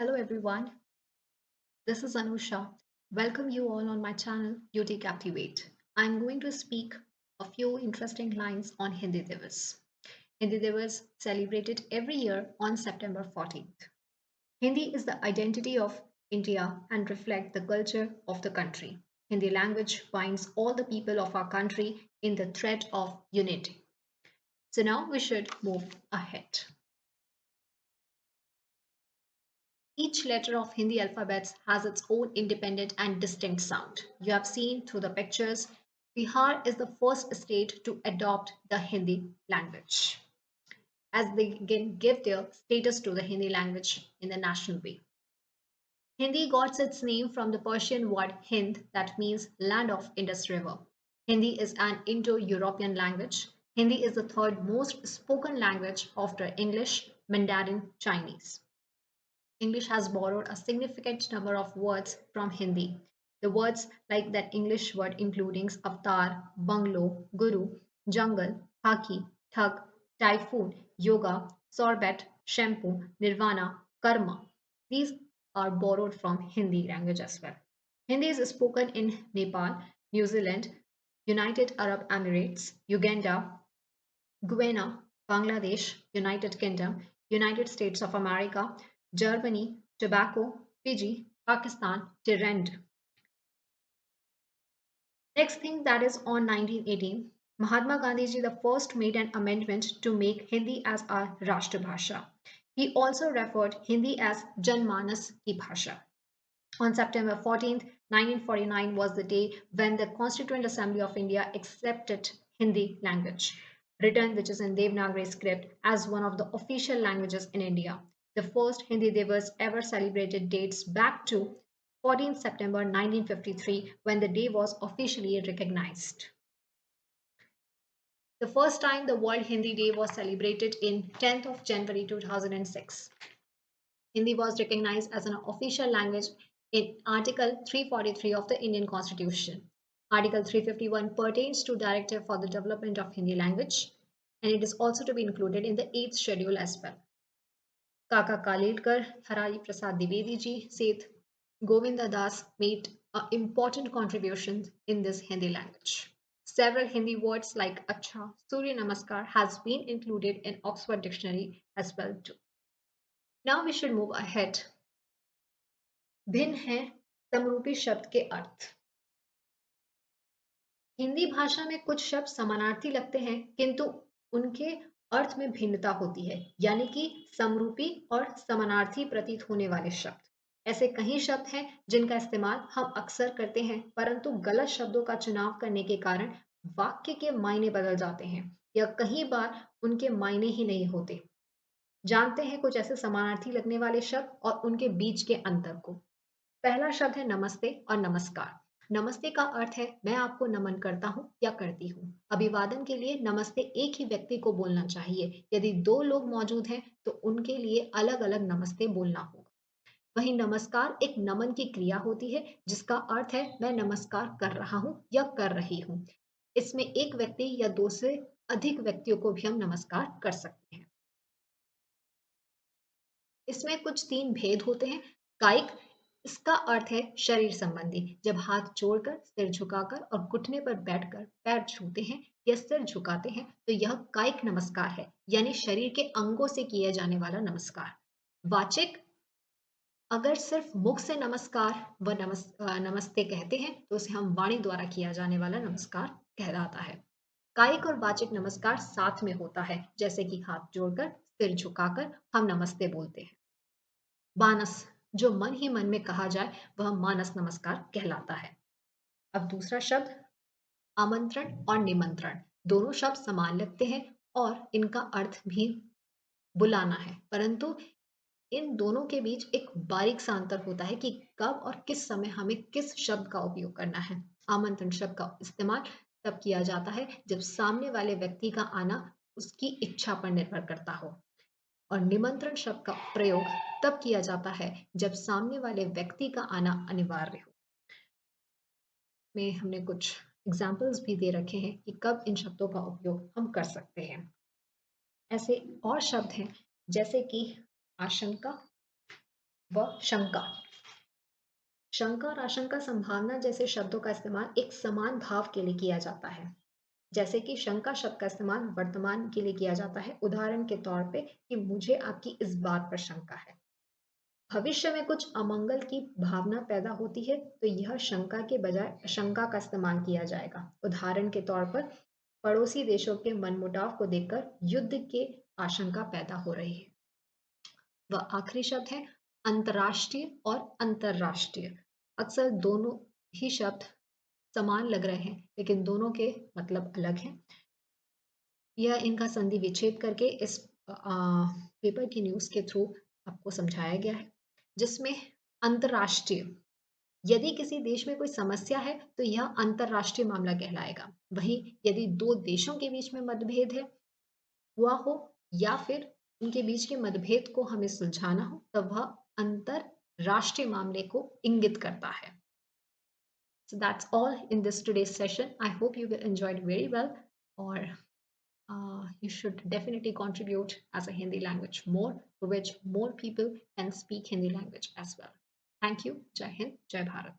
Hello everyone, this is Anusha. Welcome you all on my channel Beauty Captivate. I'm going to speak a few interesting lines on Hindi Divas. Hindi Divas celebrated every year on September 14th. Hindi is the identity of India and reflects the culture of the country. Hindi language binds all the people of our country in the thread of unity. So now we should move ahead. Each letter of Hindi alphabets has its own independent and distinct sound. You have seen through the pictures, Bihar is the first state to adopt the Hindi language as they again give their status to the Hindi language in the national way. Hindi got its name from the Persian word Hind that means land of Indus River. Hindi is an Indo-European language. Hindi is the third most spoken language after English, Mandarin, Chinese. English has borrowed a significant number of words from Hindi. The words like that English word including avatar, bungalow, guru, jungle, haki, thug, typhoon, yoga, sorbet, shampoo, nirvana, karma. These are borrowed from Hindi language as well. Hindi is spoken in Nepal, New Zealand, United Arab Emirates, Uganda, Guyana, Bangladesh, United Kingdom, United States of America, Germany, Tobago, Fiji, Pakistan, Tirend. Next thing that is on 1918, Mahatma Gandhi ji the first made an amendment to make Hindi as our Rashtrabhasha. He also referred Hindi as Janmanas ki Bhasha. On September 14th, 1949 was the day when the Constituent Assembly of India accepted Hindi language, written which is in Devanagari script, as one of the official languages in India. The first Hindi Divas ever celebrated dates back to 14th September 1953 when the day was officially recognized. The first time the World Hindi Day was celebrated in 10th of January 2006. Hindi was recognized as an official language in Article 343 of the Indian Constitution. Article 351 pertains to Directive for the Development of Hindi Language, and it is also to be included in the 8th schedule as well. Kaka Kalilkar, Hari Prasad Dwivedi ji, Seth Govinda Das made important contributions in this Hindi language. Several Hindi words like Acha, Surya Namaskar has been included in Oxford Dictionary as well too. Now we should move ahead. भिन्न है समरूपी शब्द के अर्थ। हिंदी भाषा में कुछ शब्द समानार्थी लगते हैं किंतु उनके अर्थ में भिन्नता होती है, यानी कि समरूपी और समानार्थी प्रतीत होने वाले शब्द। ऐसे कई शब्द हैं जिनका इस्तेमाल हम अक्सर करते हैं, परंतु गलत शब्दों का चुनाव करने के कारण वाक्य के मायने बदल जाते हैं या कई बार उनके मायने ही नहीं होते। जानते हैं कुछ ऐसे समानार्थी लगने वाले शब्द और उनके बीच के अंतर को। पहला शब्द है नमस्ते और नमस्कार। नमस्ते का अर्थ है मैं आपको नमन करता हूँ या करती हूँ। अभिवादन के लिए नमस्ते एक ही व्यक्ति को बोलना चाहिए। यदि दो लोग मौजूद हैं तो उनके लिए अलग अलग नमस्ते बोलना होगा। वहीं नमस्कार एक नमन की क्रिया होती है जिसका अर्थ है मैं नमस्कार कर रहा हूँ या कर रही हूँ। इसमें एक व्यक्ति या दो से अधिक व्यक्तियों को भी हम नमस्कार कर सकते हैं। इसमें कुछ तीन भेद होते हैं। कायिक, इसका अर्थ है शरीर संबंधी। जब हाथ जोड़कर, सिर झुकाकर और घुटने पर बैठकर पैर छूते हैं या सिर झुकाते हैं तो यह कायिक नमस्कार है, यानी शरीर के अंगों से किया जाने वाला नमस्कार। वाचिक, अगर सिर्फ मुख से नमस्कार व नमस्ते कहते हैं तो उसे हम वाणी द्वारा किया जाने वाला नमस्कार कहलाता है। कायिक और वाचिक नमस्कार साथ में होता है, जैसे कि हाथ जोड़कर, सिर झुकाकर हम नमस्ते बोलते हैं। मानस, जो मन ही मन में कहा जाए वह मानस नमस्कार कहलाता है। अब दूसरा शब्द आमंत्रण और निमंत्रण। दोनों शब्द समान लगते हैं और इनका अर्थ भी बुलाना है, परंतु इन दोनों के बीच एक बारीक सा अंतर होता है कि कब और किस समय हमें किस शब्द का उपयोग करना है। आमंत्रण शब्द का इस्तेमाल तब किया जाता है जब सामने वाले व्यक्ति का आना उसकी इच्छा पर निर्भर करता हो, और निमंत्रण शब्द का प्रयोग तब किया जाता है जब सामने वाले व्यक्ति का आना अनिवार्य हो। में हमने कुछ एग्जाम्पल्स भी दे रखे हैं कि कब इन शब्दों का उपयोग हम कर सकते हैं। ऐसे और शब्द हैं जैसे कि आशंका, व शंका। शंका और आशंका संभावना जैसे शब्दों का इस्तेमाल एक समान भाव के लिए किया जाता है। जैसे कि शंका शब्द का इस्तेमाल वर्तमान के लिए किया जाता है, उदाहरण के तौर पे कि मुझे आपकी इस बात पर शंका है। भविष्य में कुछ अमंगल की भावना पैदा होती है तो यह शंका के बजाय आशंका का इस्तेमाल किया जाएगा। उदाहरण के तौर पर पड़ोसी देशों के मनमुटाव को देखकर युद्ध की आशंका पैदा हो रही है। व आखिरी शब्द है अंतर्राष्ट्रीय और अंतर्राष्ट्रीय। अक्सर दोनों ही शब्द समान लग रहे हैं लेकिन दोनों के मतलब अलग हैं। यह इनका संधि विच्छेद करके इस पेपर की न्यूज़ के थ्रू आपको समझाया गया है, जिसमें अंतर्राष्ट्रीय यदि किसी देश में कोई समस्या है तो यह अंतर्राष्ट्रीय मामला कहलाएगा। वहीं यदि दो देशों के बीच में मतभेद है हुआ हो या फिर उनके बीच के मतभेद को हमें सुलझाना हो तब वह अंतरराष्ट्रीय मामले को इंगित करता है। So that's all in this today's session. I hope you enjoyed very well, or you should definitely contribute as a Hindi language more, for which more people can speak Hindi language as well. Thank you. Jai Hind, Jai Bharat.